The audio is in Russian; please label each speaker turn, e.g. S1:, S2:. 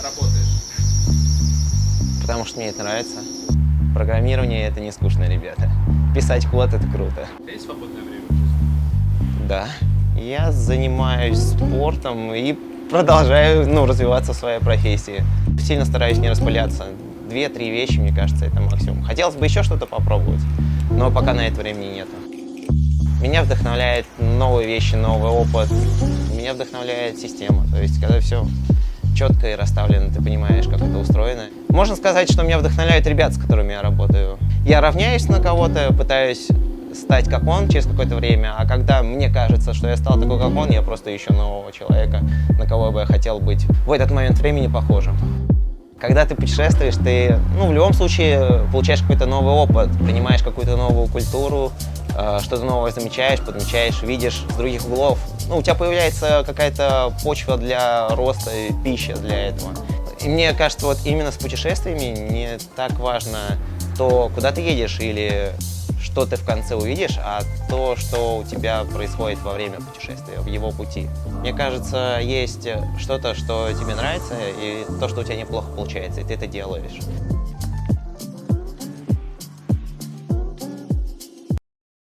S1: Работаешь?
S2: Потому что мне это нравится. Программирование — это не скучно, ребята. Писать код — это круто.
S1: У тебя есть свободное время в жизни?
S2: Да. Я занимаюсь спортом и продолжаю, развиваться в своей профессии. Сильно стараюсь не распыляться. 2-3 вещи, мне кажется, это максимум. Хотелось бы еще что-то попробовать, но пока на это времени нету. Меня вдохновляет новые вещи, новый опыт. Меня вдохновляет система. То есть, когда все четко и расставлено, ты понимаешь, как это устроено. Можно сказать, что меня вдохновляют ребята, с которыми я работаю. Я равняюсь на кого-то, пытаюсь стать как он через какое-то время, а когда мне кажется, что я стал такой, как он, я просто ищу нового человека, на кого бы я хотел быть в этот момент времени похожим. Когда ты путешествуешь, ты, в любом случае, получаешь какой-то новый опыт, принимаешь какую-то новую культуру, что-то новое замечаешь, подмечаешь, видишь с других углов. У тебя появляется какая-то почва для роста и пища для этого. И мне кажется, вот именно с путешествиями не так важно то, куда ты едешь или что ты в конце увидишь, а то, что у тебя происходит во время путешествия, в его пути. Мне кажется, есть что-то, что тебе нравится, и то, что у тебя неплохо получается, и ты это делаешь.